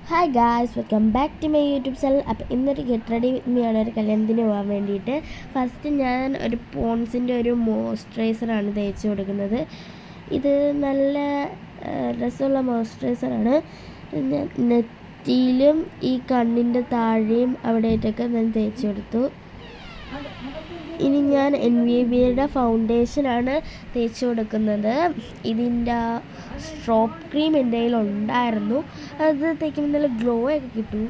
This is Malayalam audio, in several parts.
Hi guys, welcome back to my YouTube channel. അപ്പോൾ ഇന്നൊരു ഗെറ്റ് റെഡി വിത്ത് മീ ആണ് ഒരു കല്യാണത്തിന് പോകാൻ വേണ്ടിയിട്ട്. ഫസ്റ്റ് ഞാൻ ഒരു പോൺസിൻ്റെ ഒരു മോയ്സ്ചറൈസറാണ് തേച്ച് കൊടുക്കുന്നത്. ഇത് നല്ല രസമുള്ള മോയ്സ്ചറൈസറാണ്. നെറ്റിയിലും ഈ കണ്ണിൻ്റെ താഴെയും അവിടെയായിട്ടൊക്കെ ഞാൻ തേച്ച് കൊടുത്തു. ഇനി ഞാൻ NVBയുടെ ഫൗണ്ടേഷനാണ് തേച്ച് കൊടുക്കുന്നത്. ഇതിൻ്റെ സ്ട്രോപ്പ് ക്രീം എൻ്റെ കയ്യിൽ ഉണ്ടായിരുന്നു. അത് തേക്കുമ്പോൾ നല്ല ഗ്ലോ ഒക്കെ കിട്ടും.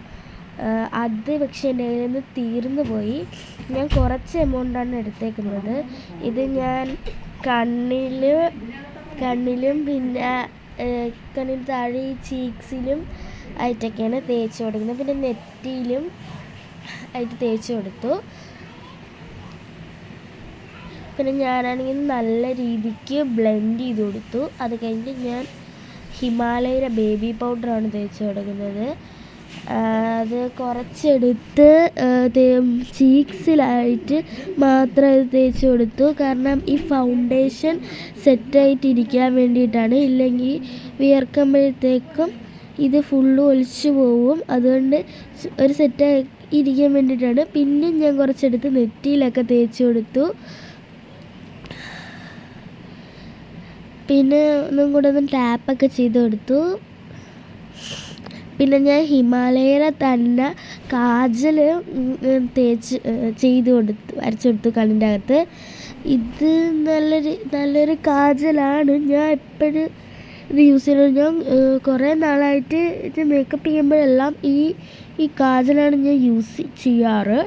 അത് പക്ഷേ എൻ്റെ കയ്യിൽ നിന്ന് തീർന്നു പോയി. ഞാൻ കുറച്ച് എമൗണ്ടാണ് എടുത്തേക്കുന്നത്. ഇത് ഞാൻ കണ്ണിലും പിന്നെ കണ്ണിന് താഴെ ഈ ചീക്സിലും ആയിട്ടൊക്കെയാണ് തേച്ച് കൊടുക്കുന്നത്. പിന്നെ നെറ്റിയിലും ആയിട്ട് തേച്ച് കൊടുത്തു. പിന്നെ ഞാനാണെങ്കിൽ നല്ല രീതിക്ക് ബ്ലെൻഡ് ചെയ്ത് കൊടുത്തു. അത് കഴിഞ്ഞിട്ട് ഞാൻ ഹിമാലയയുടെ ബേബി പൗഡറാണ് തേച്ച് കൊടുക്കുന്നത്. അത് കുറച്ചെടുത്ത് ചീക്സിലായിട്ട് മാത്രം അത് തേച്ച് കൊടുത്തു. കാരണം ഈ ഫൗണ്ടേഷൻ സെറ്റായിട്ടിരിക്കാൻ വേണ്ടിയിട്ടാണ്. ഇല്ലെങ്കിൽ വിയർക്കുമ്പോഴത്തേക്കും ഇത് ഫുള്ള് ഒലിച്ചു പോവും. അതുകൊണ്ട് ഒരു സെറ്റായി ഇരിക്കാൻ വേണ്ടിയിട്ടാണ്. പിന്നെ ഞാൻ കുറച്ചെടുത്ത് നെറ്റിയിലൊക്കെ തേച്ച് കൊടുത്തു. പിന്നെ ഒന്നും കൂടെ ടാപ്പൊക്കെ ചെയ്ത് കൊടുത്തു. പിന്നെ ഞാൻ ഹിമാലയയുടെ തന്നെ കാജൽ വരച്ചു കൊടുത്തു കണ്ണിൻ്റെ അകത്ത്. ഇത് നല്ലൊരു കാജലാണ്. ഞാൻ എപ്പോഴും ഇത് യൂസ് ചെയ്യുന്നത്. ഞാൻ കുറേ നാളായിട്ട് ഇത് മേക്കപ്പ് ചെയ്യുമ്പോഴെല്ലാം ഈ കാജലാണ് ഞാൻ യൂസ് ചെയ്യാറ്.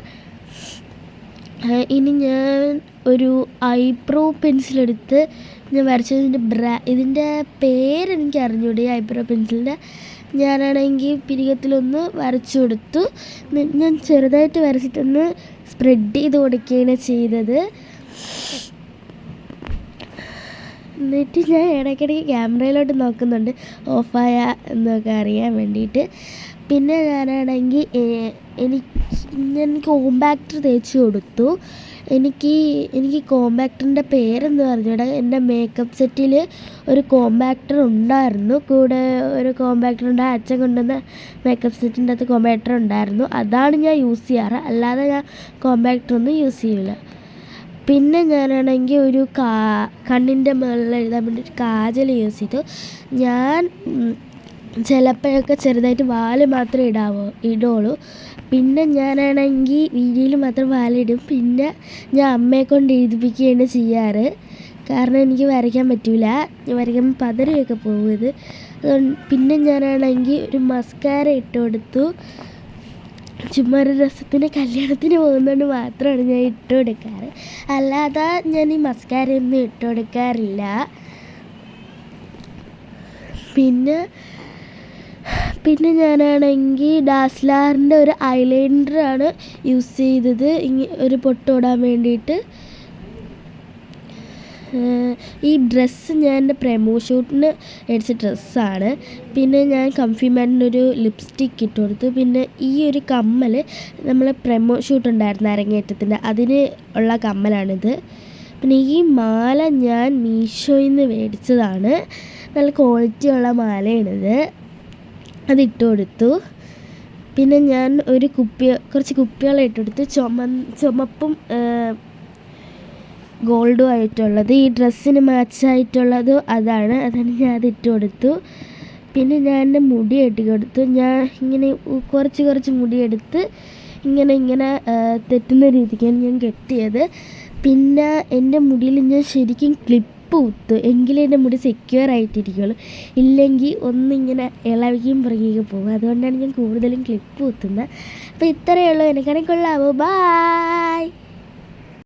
ഇനി ഞാൻ ഒരു ഐബ്രോ പെൻസിലെടുത്ത് ഞാൻ വരച്ചത്. ഇതിൻ്റെ പേരെനിക്ക് അറിഞ്ഞൂടെ, ഈ ഐബ്രോ പെൻസിലിൻ്റെ. ഞാനാണെങ്കിൽ പിരികത്തിലൊന്ന് വരച്ചു കൊടുത്തു. ഞാൻ ചെറുതായിട്ട് വരച്ചിട്ടൊന്ന് സ്പ്രെഡ് ചെയ്ത് കൊടുക്കുകയാണ് ചെയ്തത്. എന്നിട്ട് ഞാൻ ഇടയ്ക്കിടയ്ക്ക് ക്യാമറയിലോട്ട് നോക്കുന്നുണ്ട് ഓഫായ എന്നൊക്കെ അറിയാൻ വേണ്ടിയിട്ട്. പിന്നെ ഞാനാണെങ്കിൽ ഞാൻ കോമ്പാക്ടർ തേച്ച് കൊടുത്തു. എനിക്ക് കോമ്പാക്ടറിൻ്റെ പേരെന്ന് പറഞ്ഞൂടാ. എൻ്റെ മേക്കപ്പ് സെറ്റിൽ ഒരു കോമ്പാക്ടർ ഉണ്ടായിരുന്നു. കൂടെ ഒരു കോമ്പാക്ടറുണ്ട്. അച്ഛൻ കൊണ്ടുവന്ന മേക്കപ്പ് സെറ്റിൻ്റെ അകത്ത് കോമ്പാക്ടർ ഉണ്ടായിരുന്നു. അതാണ് ഞാൻ യൂസ് ചെയ്യാറ്. അല്ലാതെ ഞാൻ കോമ്പാക്ടറൊന്നും യൂസ് ചെയ്യില്ല. പിന്നെ ഞാനാണെങ്കിൽ ഒരു കണ്ണിൻ്റെ മുകളിൽ എഴുതാൻ വേണ്ടി ഒരു കാജൽ യൂസ് ചെയ്തു. ഞാൻ ചിലപ്പോഴൊക്കെ ചെറുതായിട്ട് വാല് മാത്രമേ ഇടുള്ളൂ. പിന്നെ ഞാനാണെങ്കിൽ വീഡിയോയിൽ മാത്രം വാലിടും. പിന്നെ ഞാൻ അമ്മയെ കൊണ്ട് എഴുതിപ്പിക്കുകയാണ് ചെയ്യാറ്. കാരണം എനിക്ക് വരയ്ക്കാൻ പറ്റില്ല. വരയ്ക്കുമ്പോൾ പതറിയൊക്കെ പോകും ഇത്. പിന്നെ ഞാനാണെങ്കിൽ ഒരു മസ്കാര ഇട്ട് കൊടുത്തു. ചുമ്മാ ഒരു രസത്തിന് കല്യാണത്തിന് പോകുന്നതുകൊണ്ട് മാത്രമാണ് ഞാൻ ഇട്ട് കൊടുക്കാറ്. അല്ലാതെ ഞാൻ ഈ മസ്കാരയൊന്നും ഇട്ട് കൊടുക്കാറില്ല. പിന്നെ ഞാനാണെങ്കിൽ ഡാസ്ലറിൻ്റെ ഒരു ഐലൈനറാണ് യൂസ് ചെയ്തത് ഒരു പൊട്ടോടാൻ വേണ്ടിയിട്ട്. ഈ ഡ്രസ്സ് ഞാൻ എൻ്റെ പ്രമോ ഷൂട്ടിന് മേടിച്ച ഡ്രസ്സാണ്. പിന്നെ ഞാൻ കംഫിമാനിൻ്റെ ഒരു ലിപ്സ്റ്റിക്ക് ഇട്ട് കൊടുത്തു. പിന്നെ ഈ ഒരു കമ്മൽ നമ്മൾ പ്രമോ ഷൂട്ട് ഉണ്ടായിരുന്നു അരങ്ങേറ്റത്തിൻ്റെ, അതിന് ഉള്ള കമ്മലാണിത്. പിന്നെ ഈ മാല ഞാൻ മീഷോയിൽ നിന്ന് മേടിച്ചതാണ്. നല്ല ക്വാളിറ്റിയുള്ള മാലയാണിത്. അതിട്ട് കൊടുത്തു. പിന്നെ ഞാൻ കുറച്ച് കുപ്പികളും ഇട്ട് കൊടുത്തു. ചുമപ്പും ഗോൾഡും ആയിട്ടുള്ളത്, ഈ ഡ്രസ്സിന് മാച്ചായിട്ടുള്ളത് അതാണ് ഞാൻ അതിട്ട് കൊടുത്തു. പിന്നെ ഞാൻ എൻ്റെ മുടി കെട്ടി കൊടുത്തു. ഞാൻ ഇങ്ങനെ കുറച്ച് മുടിയെടുത്ത് ഇങ്ങനെ തെറ്റുന്ന രീതിക്കാണ് ഞാൻ കെട്ടിയത്. പിന്നെ എൻ്റെ മുടിയിൽ ഞാൻ ശരിക്കും ക്ലിപ്പ് കുത്തു, എങ്കിലേ എൻ്റെ മുടി സെക്യൂർ ആയിട്ടിരിക്കുള്ളൂ. ഇല്ലെങ്കിൽ ഒന്നിങ്ങനെ ഇളവിക്കും പുറകേക്ക് പോകും. അതുകൊണ്ടാണ് ഞാൻ കൂടുതലും ക്ലിപ്പ് കുത്തുന്നത്. അപ്പോൾ ഇത്രയേ ഉള്ളൂ. എനിക്കാണെങ്കിൽ കൊള്ളാമോ? ബായ്.